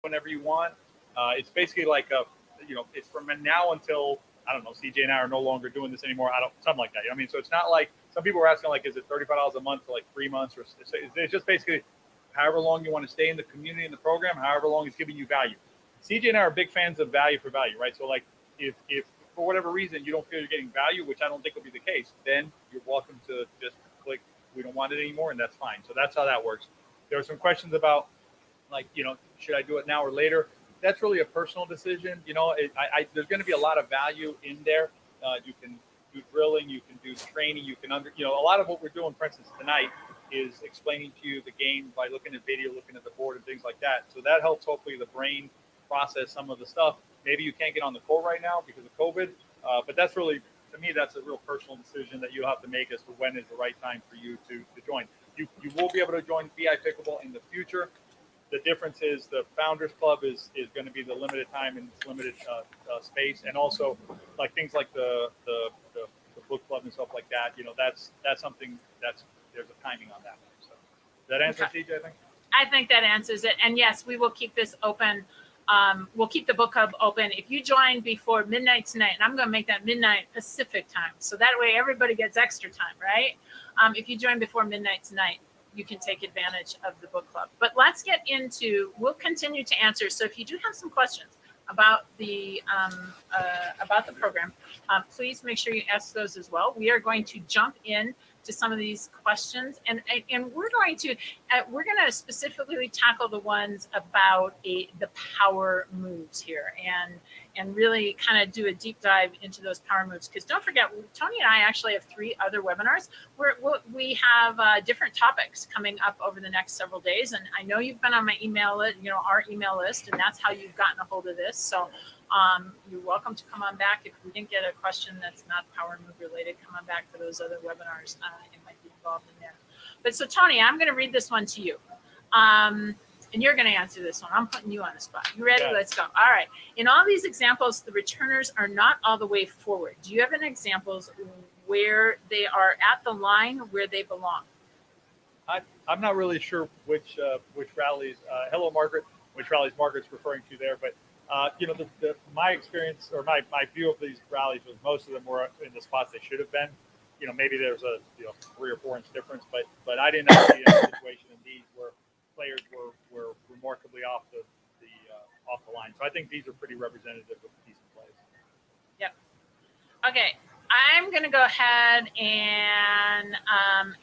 whenever you want. It's basically like it's from now until I don't know. CJ and I are no longer doing this anymore. I don't something like that. I mean, so it's not like some people were asking like, is it $35 a month for like 3 months or it's just basically however long you want to stay in the community and the program, however long it's giving you value. CJ and I are big fans of value for value, right? So like if for whatever reason you don't feel you're getting value, which I don't think will be the case, then you're welcome to just click we don't want it anymore, and that's fine. So that's how that works. There are some questions about like should I do it now or later? That's really a personal decision. There's going to be a lot of value in there. You can do drilling, you can do training, you can a lot of what we're doing, for instance, tonight is explaining to you the game by looking at video, looking at the board and things like that. So that helps hopefully the brain process some of the stuff. Maybe you can't get on the court right now because of COVID, but that's really, to me, that's a real personal decision that you'll have to make as to when is the right time for you to join. You will be able to join BI Pickleball in the future. The difference is the Founders Club is going to be the limited time and limited space, and also like things like the book club and stuff like that. That's something there's a timing on that. So does that answer, Okay. CJ? I think. I think that answers it. And yes, we will keep this open. We'll keep the book club open. If you join before midnight tonight, and I'm going to make that midnight Pacific time, so that way everybody gets extra time, right? If you join before midnight tonight, you can take advantage of the book club. But let's get into, we'll continue to answer. So if you do have some questions about the program, please make sure you ask those as well. We are going to jump in to some of these questions, and we're going to specifically tackle the ones about the power moves here, and really kind of do a deep dive into those power moves. Because don't forget, Tony and I actually have 3 other webinars where we have different topics coming up over the next several days. And I know you've been on my email list, our email list, and that's how you've gotten a hold of this. So you're welcome to come on back. If we didn't get a question that's not power move related, come on back for those other webinars. It might be involved in there. But so Tony, I'm going to read this one to you. And you're going to answer this one. I'm putting you on the spot. You ready? Yeah. Let's go. All right. In all these examples, the returners are not all the way forward. Do you have any examples where they are at the line where they belong? I'm not really sure which rallies. Hello, Margaret. Which rallies Margaret's referring to there, but my experience or my view of these rallies was most of them were in the spots they should have been. Maybe there's a 3 or 4 inch difference, but I didn't see a situation in these where players were remarkably off the line. So I think these are pretty representative of decent plays. Yep. Okay. I'm going to go ahead and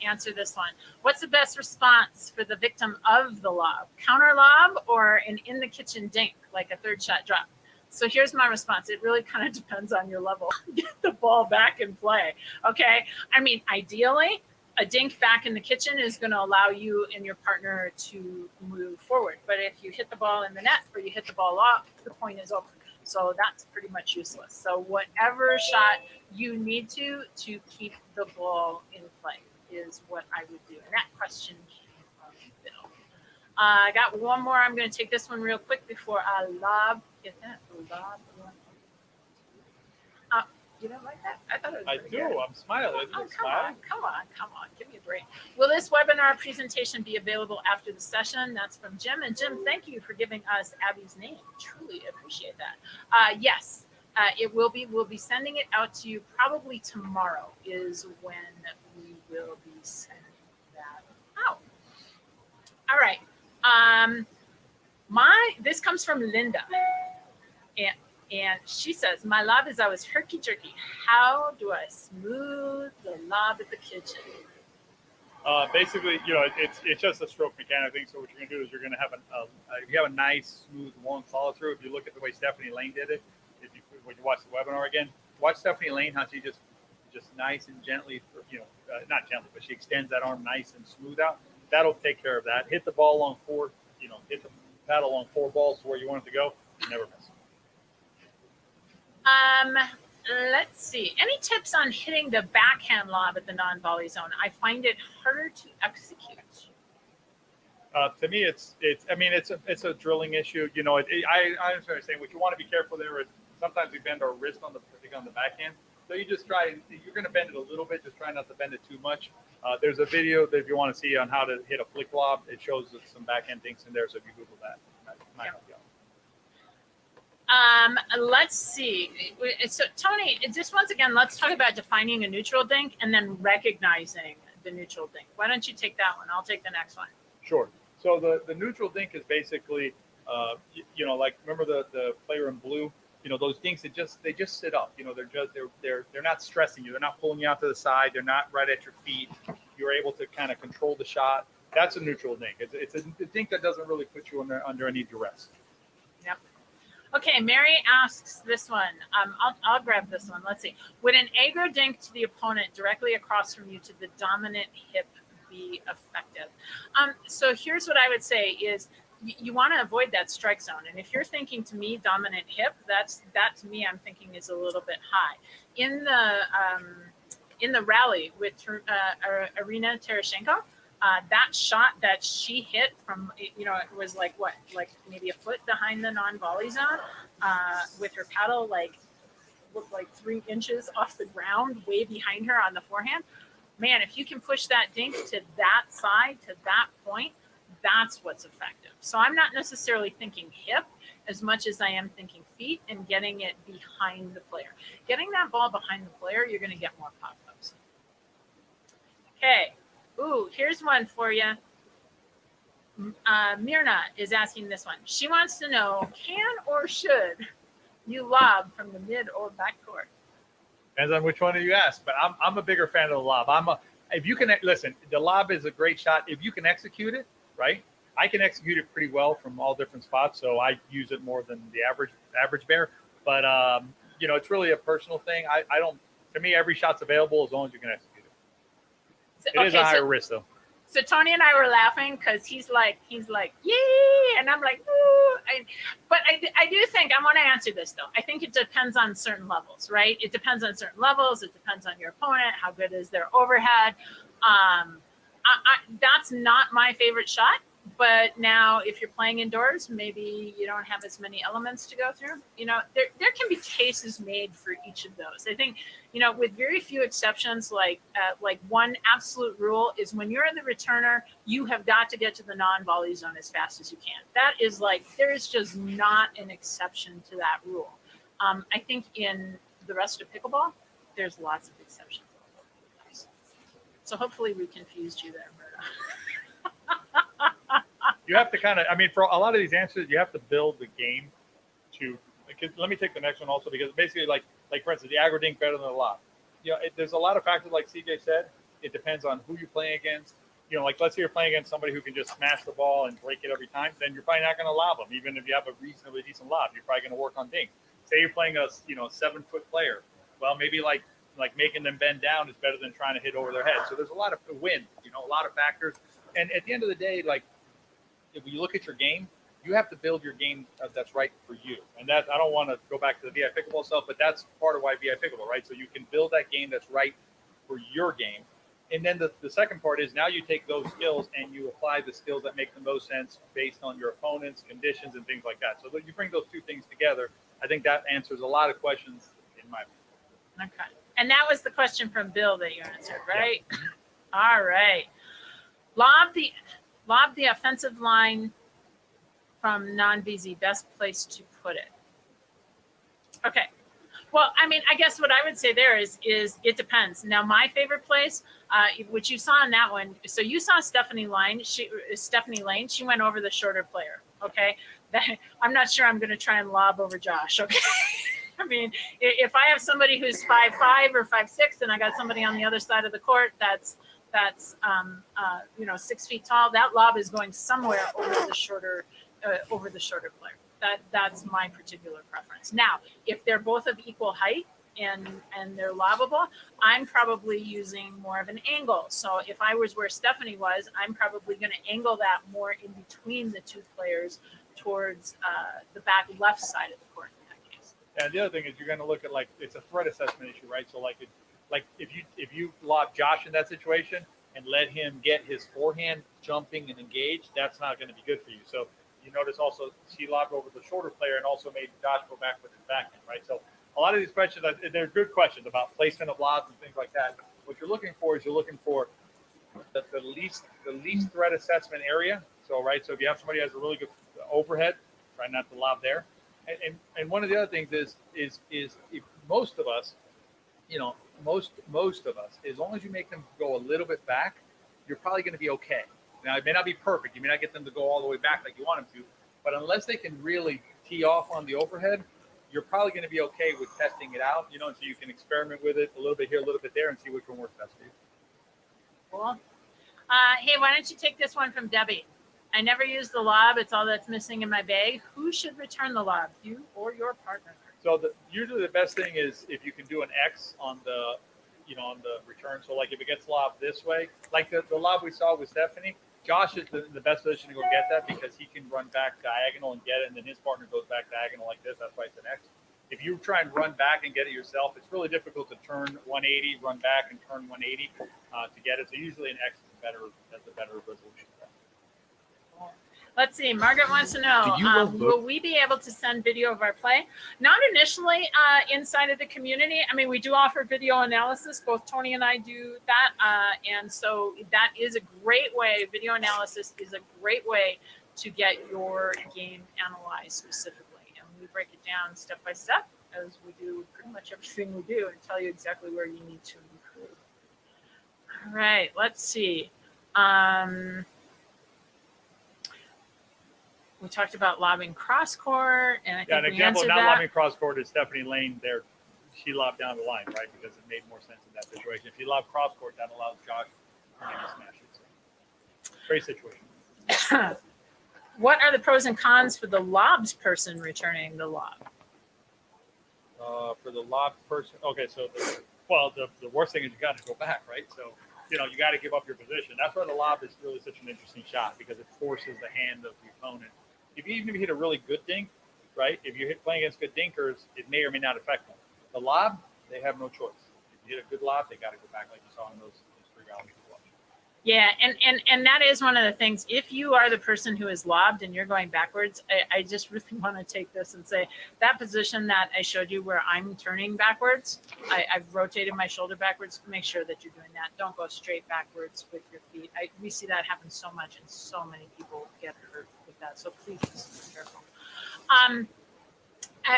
answer this one. What's the best response for the victim of the lob? Counter lob or an in the kitchen dink, like a third shot drop? So here's my response. It really kind of depends on your level. Get the ball back in play. Okay. I mean, ideally, a dink back in the kitchen is going to allow you and your partner to move forward. But if you hit the ball in the net or you hit the ball off, the point is over. So that's pretty much useless. So whatever shot you need to keep the ball in play is what I would do. And that question came from Bill. I got one more. I'm going to take this one real quick before I lob. Get that? Lob. You don't like that? I thought it was I pretty do. good. I'm smiling. Oh, come on. Give me a break. Will this webinar presentation be available after the session? That's from Jim. And Jim, thank you for giving us Abby's name. Truly appreciate that. Yes, it will be. We'll be sending it out to you probably tomorrow is when we will be sending that out. All right. This comes from Linda. And she says, my lob is always herky-jerky. How do I smooth the lob at the kitchen? Basically, it's just a stroke mechanic thing. So what you're going to do is you're going to have if you have a nice, smooth, long follow through. If you look at the way Stephanie Lane did it, when you watch the webinar again, watch Stephanie Lane how she just nice and gently, not gently, but she extends that arm nice and smooth out. That'll take care of that. Hit the ball along 4, hit the paddle along 4 balls to where you want it to go. You never miss. Let's see. Any tips on hitting the backhand lob at the non-volley zone? I find it harder to execute. To me, it's a drilling issue. I understand what you're saying. What you want to be careful there is sometimes we bend our wrist on the backhand. So you just you're going to bend it a little bit. Just try not to bend it too much. There's a video that if you want to see on how to hit a flick lob, it shows some backhand dinks in there. So if you Google that might help you out. Let's see. So Tony, just once again, let's talk about defining a neutral dink and then recognizing the neutral dink. Why don't you take that one? I'll take the next one. Sure. So the neutral dink is basically, like remember the player in blue, those dinks that they just sit up. They're not stressing you. They're not pulling you out to the side. They're not right at your feet. You're able to kind of control the shot. That's a neutral dink. It's a dink that doesn't really put you under any duress. Yep. Okay, Mary asks this one. I'll grab this one. Let's see. Would an aggro dink to the opponent directly across from you to the dominant hip be effective? So here's what I would say is you want to avoid that strike zone. And if you're thinking to me dominant hip, that to me I'm thinking is a little bit high. In the rally with Arina Tereshchenko, that shot that she hit from, it was like maybe a foot behind the non-volley zone, with her paddle looked like 3 inches off the ground, way behind her on the forehand. Man, if you can push that dink to that side, to that point, that's what's effective. So I'm not necessarily thinking hip as much as I am thinking feet and getting it behind the player. Getting that ball behind the player, you're going to get more pop-ups. Okay. Ooh, here's one for you. Myrna is asking this one. She wants to know, can or should you lob from the mid or back court? Depends on which one of you ask, but I'm a bigger fan of the lob. If you can listen, the lob is a great shot. If you can execute it, right? I can execute it pretty well from all different spots, so I use it more than the average bear. But it's really a personal thing. I don't. To me, every shot's available as long as you can execute it. It is a higher risk, though. So Tony and I were laughing because he's like, yay, and I'm like, ooh. But I do think I want to answer this though. I think it depends on certain levels, right? It depends on certain levels. It depends on your opponent. How good is their overhead? That's not my favorite shot. But now, if you're playing indoors, maybe you don't have as many elements to go through. There can be cases made for each of those. I think, with very few exceptions, like one absolute rule is when you're in the returner, you have got to get to the non-volley zone as fast as you can. That is there is just not an exception to that rule. I think in the rest of pickleball, there's lots of exceptions. So hopefully we confused you there, Berta. You have to kind of, for a lot of these answers, you have to build the game to, let me take the next one also, because basically like for instance, the aggro dink better than the lob. There's a lot of factors, like CJ said. It depends on who you're playing against. Let's say you're playing against somebody who can just smash the ball and break it every time, then you're probably not going to lob them. Even if you have a reasonably decent lob, you're probably going to work on dinks. Say you're playing a 7-foot player. Well, maybe like making them bend down is better than trying to hit over their head. So there's a lot of wind, a lot of factors. And at the end of the day, if you look at your game, you have to build your game that's right for you. And that, I don't want to go back to the VI Pickleball stuff, but that's part of why VI Pickleball, right? So you can build that game that's right for your game. And then the second part is now you take those skills and you apply the skills that make the most sense based on your opponent's conditions and things like that. So that you bring those two things together, I think that answers a lot of questions in my opinion. Okay. And that was the question from Bill that you answered, right? Yeah. All right. Lob the offensive line from non-VZ, best place to put it. Okay. Well, I guess what I would say there is it depends. Now, my favorite place, which you saw in that one, so you saw Stephanie Lane. She went over the shorter player. Okay. I'm not sure I'm going to try and lob over Josh. Okay. If I have somebody who's 5'5" or 5'6", and I got somebody on the other side of the court that's 6 feet tall, that lob is going somewhere over the shorter player. That's my particular preference. Now, if they're both of equal height and they're lobbable, I'm probably using more of an angle. So if I was where Stephanie was, I'm probably going to angle that more in between the two players towards the back left side of the court in that case. And the other thing is you're going to look at it's a threat assessment issue, right? So if you lob Josh in that situation and let him get his forehand jumping and engaged, that's not going to be good for you. So you notice also she lobbed over the shorter player and also made Josh go back with his backhand, right? So a lot of these questions, they're good questions about placement of lobs and things like that. What you're looking for the least threat assessment area. So, right, so if you have somebody who has a really good overhead, try not to lob there. And one of the other things is if most of us, most of us, as long as you make them go a little bit back, you're probably going to be okay. Now it may not be perfect. You may not get them to go all the way back like you want them to, but unless they can really tee off on the overhead, you're probably going to be okay with testing it out. So you can experiment with it a little bit here, a little bit there, and see which one works best for you. Cool. Hey, why don't you take this one from Debbie? I never use the lob. It's all that's missing in my bag. Who should return the lob, you or your partner? So usually the best thing is if you can do an X on the, on the return. So like if it gets lobbed this way, like the lob we saw with Stephanie, Josh is the best position to go get that because he can run back diagonal and get it, and then his partner goes back diagonal like this. That's why it's an X. If you try and run back and get it yourself, it's really difficult to turn 180, run back and turn 180 to get it. So usually an X is a better resolution. Let's see. Margaret wants to know, will we be able to send video of our play? Not initially inside of the community. I mean, we do offer video analysis. Both Tony and I do that. And so that is a great way. Video analysis is a great way to get your game analyzed specifically. And we break it down step by step, as we do pretty much everything we do, and tell you exactly where you need to improve. All right. Let's see. We talked about lobbing cross court, and I think an we example of answered not that. lobbing cross court is Stephanie Lane there. She lobbed down the line, right? Because it made more sense in that situation. If you lob cross court, that allows Josh to smash it. So, great situation. What are the pros and cons for the lobs person returning the lob? For the lob person, okay, so the worst thing is you got to go back, right? So you got to give up your position. That's why the lob is really such an interesting shot because it forces the hand of the opponent. Even if you hit a really good dink, right? If you're playing against good dinkers, it may or may not affect them. The lob, they have no choice. If you hit a good lob, they got to go back like you saw in those 3 rounds. Yeah, and that is one of the things. If you are the person who is lobbed and you're going backwards, I just really want to take this and say that position that I showed you where I'm turning backwards, I've rotated my shoulder backwards. Make sure that you're doing that. Don't go straight backwards with your feet. We see that happen so much, and so many people get hurt with that. So please just be careful.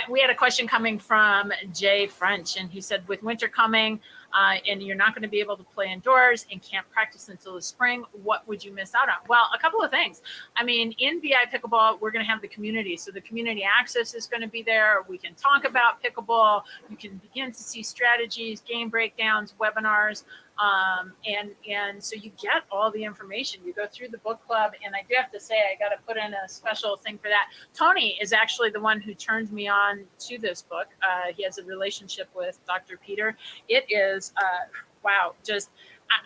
We had a question coming from Jay French, and he said, with winter coming, and you're not going to be able to play indoors and can't practice until the spring, what would you miss out on? Well, a couple of things. I mean, in VI Pickleball, we're going to have the community. So the community access is going to be there. We can talk about pickleball. You can begin to see strategies, game breakdowns, webinars. And so you get all the information. You go through the book club, and I do have to say, I got to put in a special thing for that. Tony is actually the one who turned me on to this book. He has a relationship with Dr. Peter. It is, wow,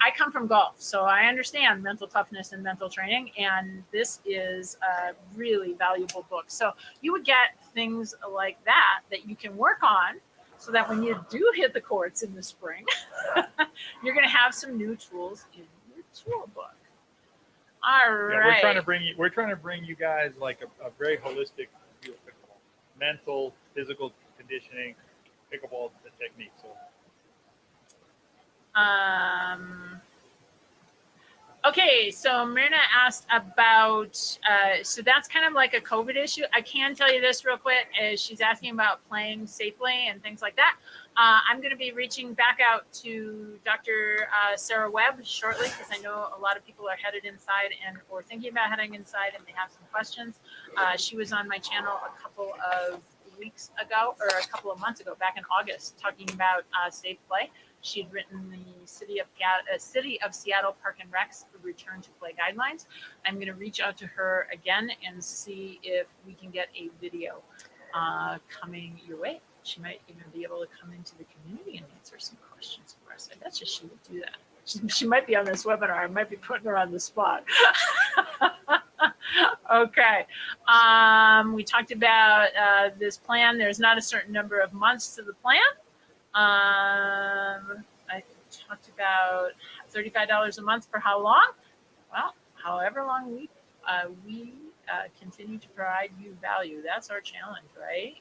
I come from golf, so I understand mental toughness and mental training, and this is a really valuable book. So you would get things like that you can work on, so that when you do hit the courts in the spring, you're going to have some new tools in your tool book. All right. Yeah, we're trying to bring you guys like a very holistic view of pickleball, mental, physical conditioning, pickleball technique. So. Okay, so Myrna asked about, so that's kind of like a COVID issue. I can tell you this real quick, is she's asking about playing safely and things like that. I'm going to be reaching back out to Dr. Sarah Webb shortly, because I know a lot of people are headed inside or thinking about heading inside, and they have some questions. She was on my channel a couple of weeks ago, or a couple of months ago, back in August, talking about safe play. She'd written the City of Seattle Park and Rec's Return to Play Guidelines. I'm going to reach out to her again and see if we can get a video coming your way. She might even be able to come into the community and answer some questions for us. I bet you she would do that. She might be on this webinar. I might be putting her on the spot. Okay. We talked about this plan. There's not a certain number of months to the plan. I talked about $35 a month for how long? Well, however long we continue to provide you value. That's our challenge, right?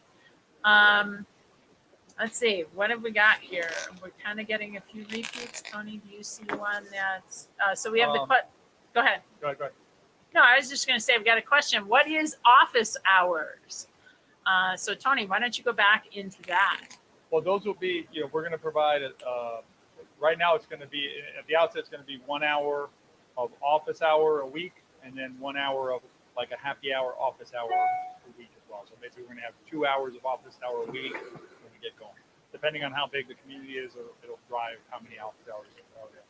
Let's see, what have we got here? We're kind of getting a few repeats. Tony, do you see one that's, so we have go ahead. Go ahead. No, I was just going to say, we've got a question. What is office hours? So Tony, why don't you go back into that? Well, those will be, we're going to provide right now it's going to be, at the outset, it's going to be 1 hour of office hour a week, and then 1 hour of like a happy hour office hour a week as well. So basically, we're going to have 2 hours of office hour a week when we get going. Depending on how big the community is, it'll drive how many office hours are there.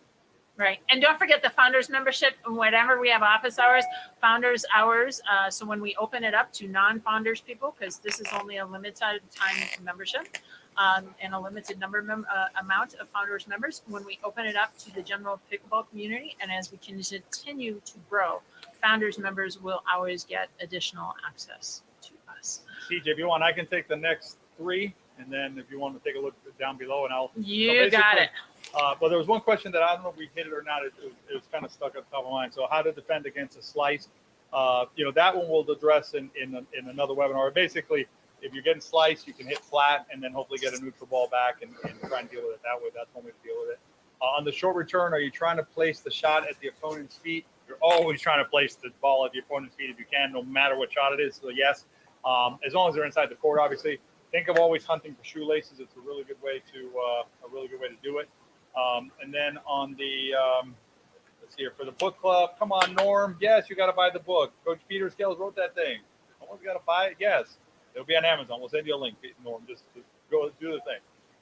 Right. And don't forget the founders membership. Whenever we have office hours, founders hours. So when we open it up to non-founders people, because this is only a limited time membership and a limited amount of founders members, when we open it up to the general pickleball community, and as we continue to grow, founders members will always get additional access to us. CJ, if you want, I can take the next 3. And then if you want to take a look down below, and I'll. You got it. Well, there was one question that I don't know if we hit it or not. It was kind of stuck at the top of mind. So how to defend against a slice. That one we'll address in another webinar. Basically, if you're getting sliced, you can hit flat and then hopefully get a neutral ball back and try and deal with it that way. That's one way to deal with it. On the short return, are you trying to place the shot at the opponent's feet? You're always trying to place the ball at the opponent's feet if you can, no matter what shot it is. So yes, as long as they're inside the court, obviously. Think of always hunting for shoelaces. It's a really good way to do it. And then on the let's see here for the book club. Come on, Norm. Yes, you got to buy the book. Coach Peter Scales wrote that thing. Someone's got to buy it. Yes, it'll be on Amazon. We'll send you a link, Norm. Just go do the thing.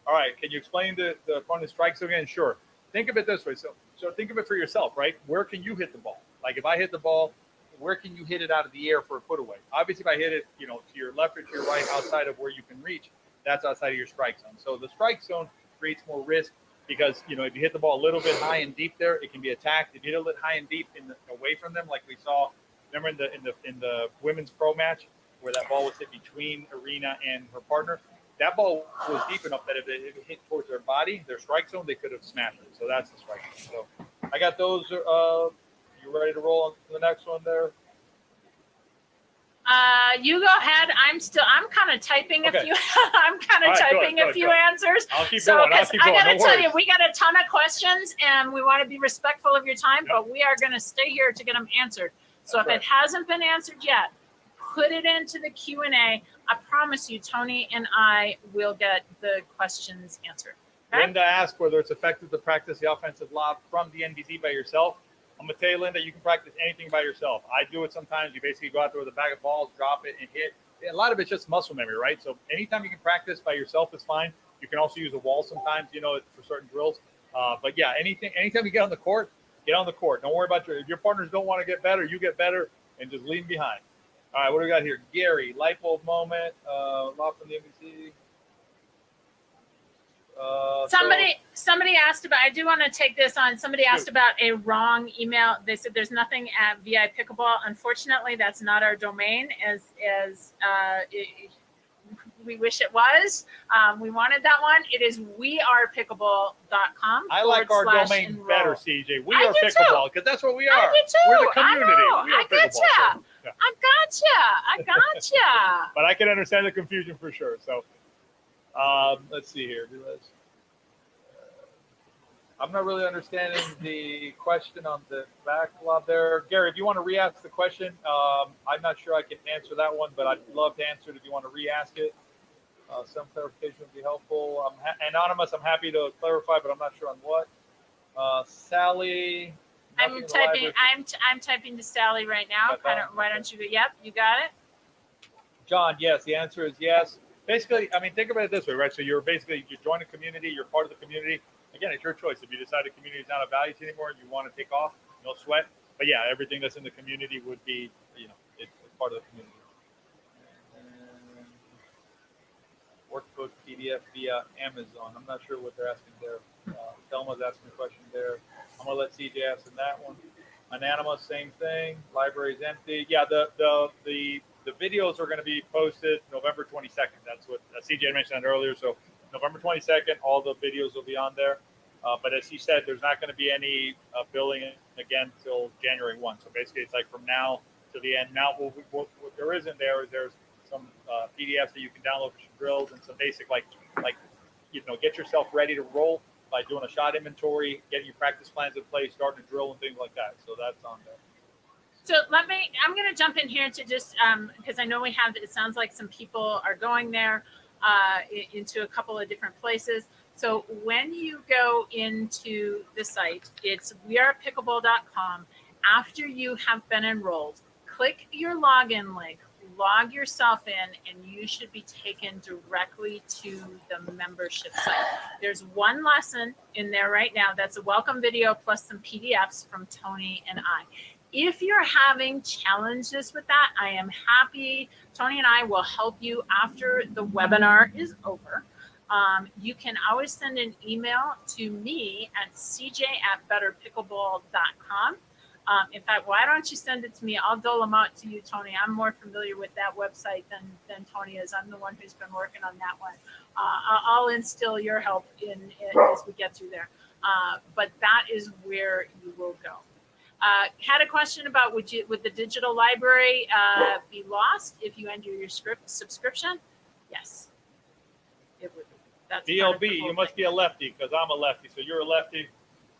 All right. Can you explain the opponent strikes again? Sure. Think of it this way. So think of it for yourself, right? Where can you hit the ball? Like if I hit the ball, where can you hit it out of the air for a foot away? Obviously, if I hit it, to your left or to your right, outside of where you can reach, that's outside of your strike zone. So the strike zone creates more risk because, if you hit the ball a little bit high and deep there, it can be attacked. If you hit it high and deep away from them, like we saw, remember in the women's pro match where that ball was hit between Arena and her partner, that ball was deep enough that if it hit towards their body, their strike zone, they could have smashed it. So that's the strike zone. So I got those. You ready to roll on to the next one there? You go ahead. I'm kind of typing Okay. a few. I'm kind of All right, typing good, a few good. answers. I'll keep So, going. I'll because keep I going. got to No tell you, worries. we got a ton of questions, and we want to be respectful of your time, Yep. but we are going to stay here to get them answered. So, That's if it hasn't been answered yet, put it into the Q&A. I promise you, Tony and I will get the questions answered. Okay? Linda asked whether it's effective to practice the offensive lob from the NBC by yourself. I'm going to tell you, Linda, you can practice anything by yourself. I do it sometimes. You basically go out there with a bag of balls, drop it, and hit. A lot of it's just muscle memory, right? So anytime you can practice by yourself is fine. You can also use a wall sometimes, for certain drills. But yeah, anytime you get on the court, get on the court. Don't worry about if your partners don't want to get better, you get better and just leave them behind. All right, what do we got here? Gary, light bulb moment, lob from the NBC. Somebody asked about. I do want to take this on. Somebody asked about a wrong email. They said there's nothing at VI Pickleball. Unfortunately, that's not our domain. We wish it was. We wanted that one. It is wearepickleball.com. I like our domain enroll. better, CJ. We I are do pickleball because that's what we are. I do too. We're the community. I know. We are I pickleball. gotcha. So, yeah. I gotcha. But I can understand the confusion for sure. So let's see here. I'm not really understanding the question on the backlog there. Gary, if you want to re-ask the question, I'm not sure I can answer that one, but I'd love to answer it if you want to re-ask it. Some clarification would be helpful. Anonymous, I'm happy to clarify, but I'm not sure on what. Sally. I'm typing to Sally right now. Why don't you? Yep, you got it. John, yes. The answer is yes. Basically, think about it this way, right? So you join a community, you're part of the community. Again, it's your choice. If you decide the community is not of value to you anymore and you want to take off, no sweat. But yeah, everything that's in the community would be, it's part of the community. Workbook PDF via Amazon. I'm not sure what they're asking there. Thelma's asking a question there. I'm gonna let CJ ask in that one. Anonymous, same thing. Library is empty. Yeah, the videos are going to be posted November 22nd. That's what CJ mentioned earlier. So November 22nd, all the videos will be on there. But as he said, there's not going to be any billing again until January 1. So basically, it's like from now to the end. Now, what there is in there is there's some PDFs that you can download for some drills and some basic get yourself ready to roll by doing a shot inventory, getting your practice plans in place, starting to drill and things like that. So that's on there. So I'm going to jump in here to just, because I know it sounds like some people are going there into a couple of different places. So when you go into the site, it's wearepickleball.com. After you have been enrolled, click your login link, log yourself in, and you should be taken directly to the membership site. There's one lesson in there right now. That's a welcome video plus some PDFs from Tony and I. If you're having challenges with that, I am happy. Tony and I will help you after the webinar is over. You can always send an email to me at cj@betterpickleball.com. In fact, why don't you send it to me? I'll dole them out to you, Tony. I'm more familiar with that website than Tony is. I'm the one who's been working on that one. I'll instill your help in as we get through there. But that is where you will go. Had a question about would the digital library be lost if you end your subscription? Yes, it would be. That's DLB, you must be a lefty because I'm a lefty. So you're a lefty.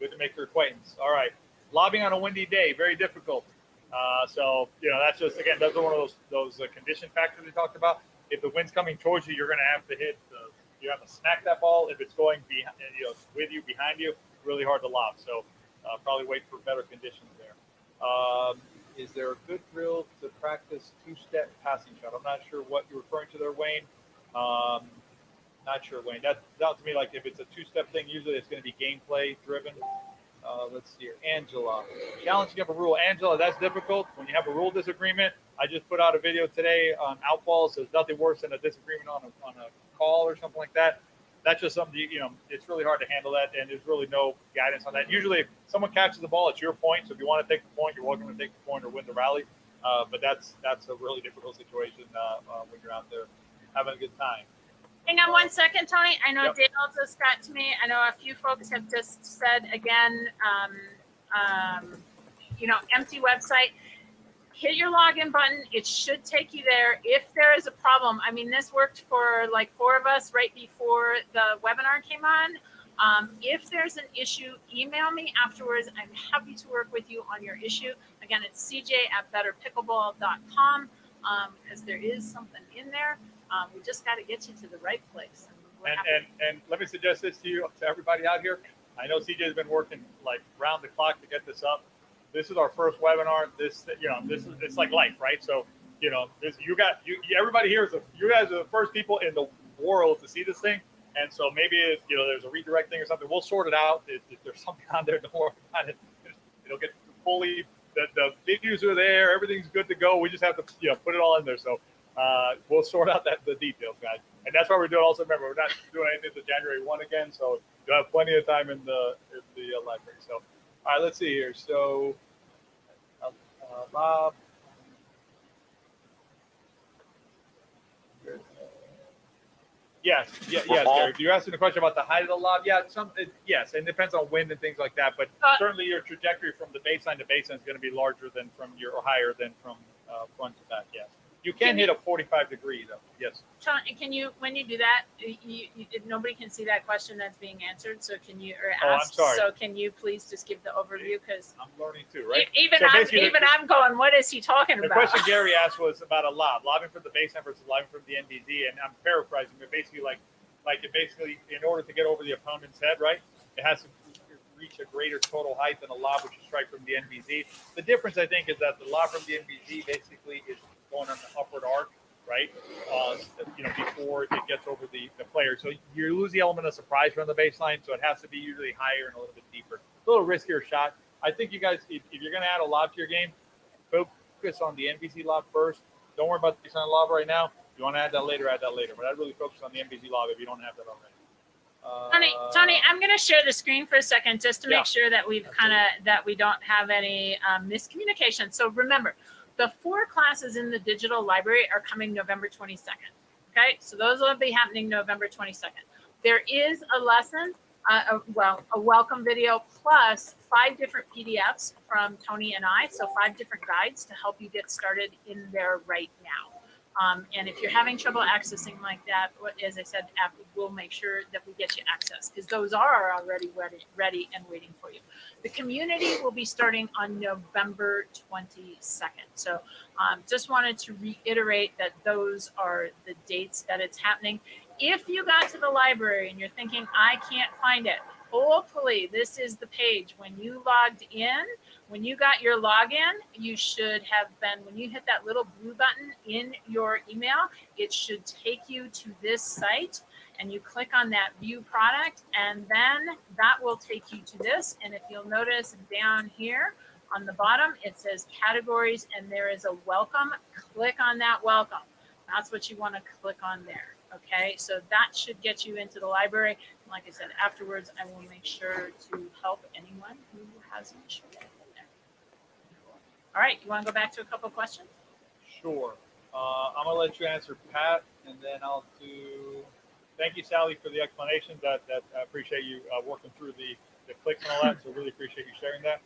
Good to make your acquaintance. All right. Lobbing on a windy day, very difficult. So, that's just, again, those are one of those condition factors we talked about. If the wind's coming towards you, you're going to have to you have to smack that ball. If it's going behind, with you, behind you, really hard to lob. So probably wait for better conditions there. Is there a good drill to practice two-step passing shot? I'm not sure what you're referring to there, Wayne. Not sure, Wayne. That sounds to me like if it's a two-step thing, usually it's going to be gameplay driven. Let's see here. Angela. Challenging up a rule. Angela, that's difficult. When you have a rule disagreement, I just put out a video today on outballs. There's nothing worse than a disagreement on a call or something like that. That's just something, it's really hard to handle that, and there's really no guidance on that. Usually, if someone catches the ball, it's your point. So if you want to take the point, you're welcome to take the point or win the rally. But that's a really difficult situation when you're out there having a good time. Hang on 1 second, Tony. I know Yep. Dale just got to me. I know a few folks have just said again, empty website. Hit your login button. It should take you there. If there is a problem, this worked for like 4 of us right before the webinar came on. If there's an issue, email me afterwards. I'm happy to work with you on your issue. Again, it's cj@betterpickleball.com because there is something in there. We just got to get you to the right place. And let me suggest this to everybody out here. I know CJ's been working like round the clock to get this up. This is our first webinar. It's like life, right? So, everybody here you guys are the first people in the world to see this thing. And so maybe there's a redirect thing or something. We'll sort it out. If there's something on there, don't worry about it. It'll get fully. The videos are there. Everything's good to go. We just have to put it all in there. So we'll sort out the details, guys. And that's why we're doing. Also, remember, we're not doing anything until January 1 again. So you'll have plenty of time in the library. So, all right, let's see here. So, Bob. Yes, Gary. You're asking a question about the height of the lob. Yeah, yes, and it depends on wind and things like that. But certainly, your trajectory from the baseline to baseline is going to be larger than or higher than from front to back. Yes, you can hit a 45-degree though. Yes. Tony, when you do that, nobody can see that question that's being answered. So can you I'm sorry. So can you please just give the overview? Because I'm learning too, right? I'm going. What is he talking about? The question Gary asked was about a lobbing from the baseline versus lobbing from the NBZ, and I'm paraphrasing, but basically like in order to get over the opponent's head, right? It has to reach a greater total height than a lob which is strike from the NBZ. The difference, I think, is that the lob from the NBZ basically is going on the upward arc, right? Before it gets over the player. So you lose the element of surprise from the baseline, so it has to be usually higher and a little bit deeper. A little riskier shot. I think you guys, if you're going to add a lob to your game, focus on the NBZ lob first. Don't worry about the baseline lob right now. If you want to add that later, But I'd really focus on the NBZ lob if you don't have that already. Tony, I'm going to share the screen for a second just to make sure that we don't have any miscommunication. So remember, the 4 classes in the digital library are coming November 22nd. Okay, so those will be happening November 22nd. There is a lesson, a welcome video plus 5 different PDFs from Tony and I. So 5 different guides to help you get started in there right now. And if you're having trouble accessing like that, as I said, we'll make sure that we get you access because those are already ready and waiting for you. The community will be starting on November 22nd. So just wanted to reiterate that those are the dates that it's happening. If you got to the library and you're thinking, I can't find it, hopefully this is the page. When you logged in, when you got your login, you should have been, when you hit that little blue button in your email, it should take you to this site and you click on that view product and then that will take you to this. And if you'll notice down here on the bottom, it says categories and there is a welcome. Click on that welcome. That's what you want to click on there. Okay, so that should get you into the library. Like I said, afterwards, I will make sure to help anyone who has an issue in there. All right, you want to go back to a couple of questions? Sure. I'm gonna let you answer, Pat, and then I'll do. Thank you, Sally, for the explanation. That I appreciate you working through the clicks and all that. So really appreciate you sharing that.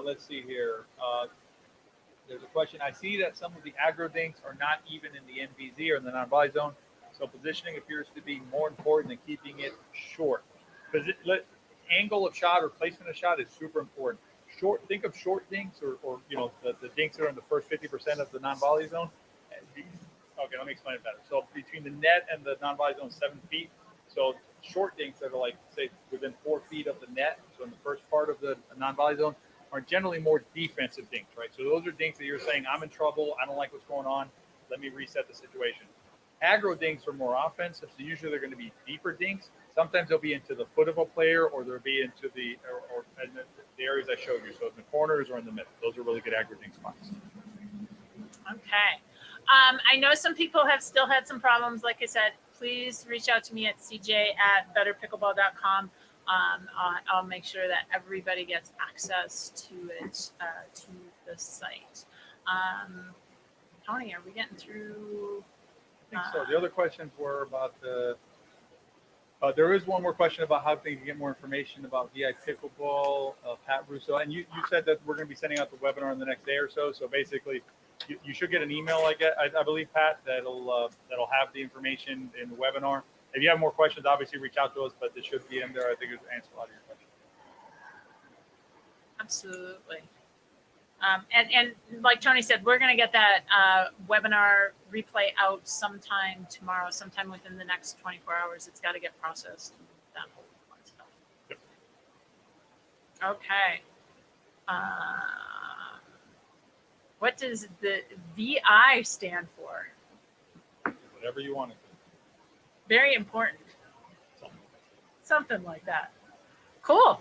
Let's see here. There's a question. I see that some of the aggro dinks are not even in the NVZ or in the non-volley zone. So positioning appears to be more important than keeping it short. Angle of shot or placement of shot is super important. Think of short dinks or the dinks that are in the first 50% of the non-volley zone. Okay, let me explain it better. So between the net and the non-volley zone, 7 feet. So short dinks that are like say within 4 feet of the net, so in the first part of the non-volley zone, are generally more defensive dinks, right? So those are dinks that you're saying, I'm in trouble, I don't like what's going on, let me reset the situation. Aggro dinks are more offensive, so usually they're going to be deeper dinks. Sometimes they'll be into the foot of a player, or they'll be into the areas I showed you. So in the corners or in the middle, those are really good aggro dink spots. Okay. I know some people have still had some problems. Like I said, please reach out to me at cj@betterpickleball.com. I'll make sure that everybody gets access to it, to the site. Tony, are we getting through? I think so. The other questions were about the. There is one more question about how they can get more information about VI Pickleball, Pat Russo. And you said that we're going to be sending out the webinar in the next day or so. So basically, you should get an email, I believe, Pat, that'll have the information in the webinar. If you have more questions, obviously reach out to us, but this should be in there. I think it'll answer a lot of your questions. Absolutely. And like Tony said, we're going to get that webinar replay out sometime tomorrow, sometime within the next 24 hours. It's got to get processed. That whole fun stuff. Yep. Okay. What does the VI stand for? Whatever you want to do. Very important. Something like that. Cool.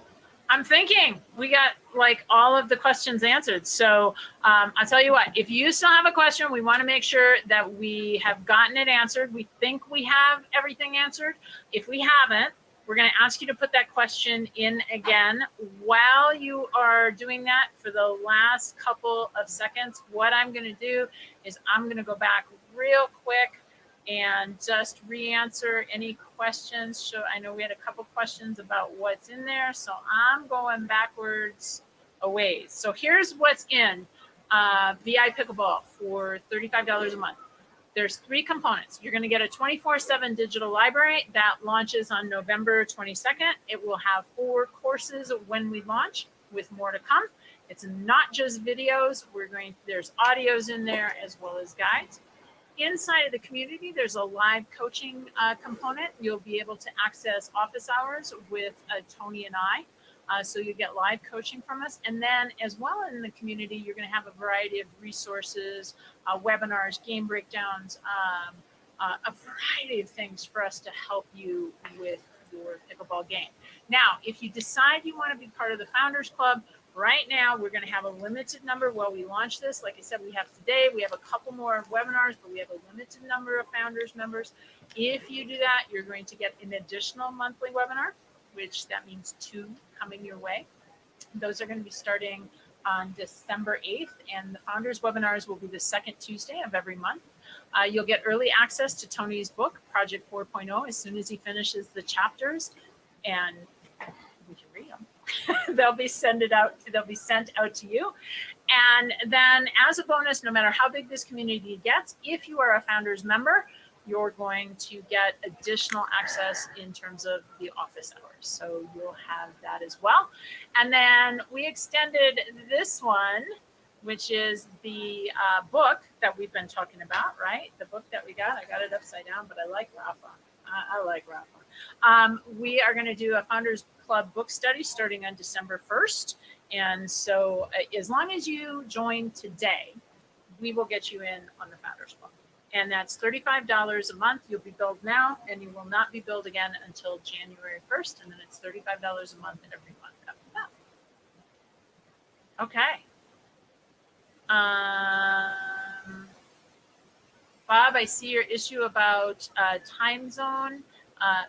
I'm thinking we got like all of the questions answered. So I'll tell you what, if you still have a question, we want to make sure that we have gotten it answered. We think we have everything answered. If we haven't, we're going to ask you to put that question in again. While you are doing that, for the last couple of seconds, what I'm going to do is I'm going to go back real quick and just re-answer any questions. So I know we had a couple questions about what's in there. So I'm going backwards a ways. So here's what's in VI Pickleball for $35 a month. There's 3 components. You're going to get a 24/7 digital library that launches on November 22nd. It will have 4 courses when we launch, with more to come. It's not just videos. There's audios in there as well as guides. Inside of the community, there's a live coaching component. You'll be able to access office hours with Tony and I. So you get live coaching from us. And then as well in the community, you're going to have a variety of resources, webinars, game breakdowns, a variety of things for us to help you with your pickleball game. Now, if you decide you want to be part of the Founders Club, right now, we're going to have a limited number while we launch this. Like I said, we have today, we have a couple more webinars, but we have a limited number of Founders members. If you do that, you're going to get an additional monthly webinar, which that means 2 coming your way. Those are going to be starting on December 8th, and the Founders webinars will be the second Tuesday of every month. You'll get early access to Tony's book, Project 4.0, as soon as he finishes the chapters, and we can read them. They'll be sent out to you. And then as a bonus, no matter how big this community gets, if you are a founders member, you're going to get additional access in terms of the office hours. So you'll have that as well. And then we extended this one, which is the book that we've been talking about, right? The book that we got. I got it upside down, but I like Rafa. I like Rafa. We are going to do a Founders Club book study starting on December 1st. And so as long as you join today, we will get you in on the Founders Club. And that's $35 a month. You'll be billed now, and you will not be billed again until January 1st. And then it's $35 a month every month after that. Okay. Bob, I see your issue about time zone.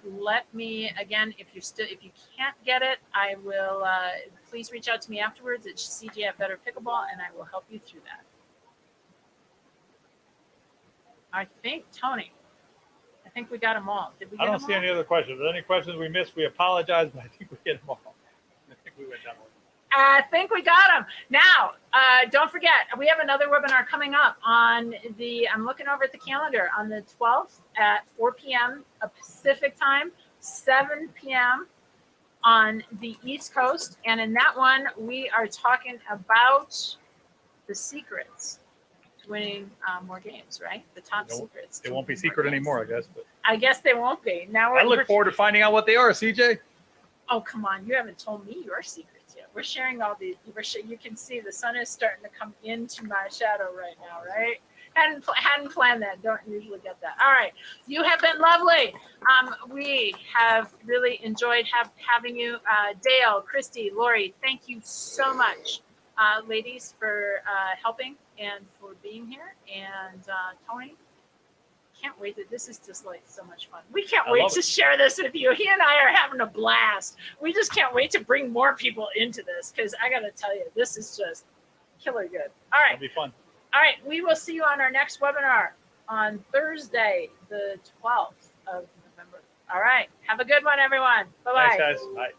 Let me, again, if you can't get it, I will, please reach out to me afterwards at CJ Better Pickleball, and I will help you through that. I think, Tony, I think we got them all. Did we get I don't them see all? any other questions. If there's any questions we missed, we apologize, but I think we hit them all. I think we went down one. I think we got them. Now, don't forget, we have another webinar coming up on I'm looking over at the calendar, on the 12th at 4 p.m. Pacific time, 7 p.m. on the East Coast. And in that one, we are talking about the secrets to winning more games, right? The top secrets. They won't be winning more secret games. anymore, I guess. But I guess they won't be. Now I look forward to finding out what they are, CJ. Oh, come on. You haven't told me your secrets yet. We're sharing all these. You can see the sun is starting to come into my shadow right now, right? Hadn't planned that. Don't usually get that. All right. You have been lovely. We have really enjoyed having you. Dale, Christy, Lori, thank you so much, ladies, for helping and for being here. And Tony, can't wait that this is just like so much fun. We can't wait to share this with you. He and I are having a blast. We just can't wait to bring more people into this, because I got to tell you, this is just killer good. All right. It'll be fun. All right. We will see you on our next webinar on Thursday, the 12th of November. All right. Have a good one, everyone. Bye-bye. Thanks, guys. Bye.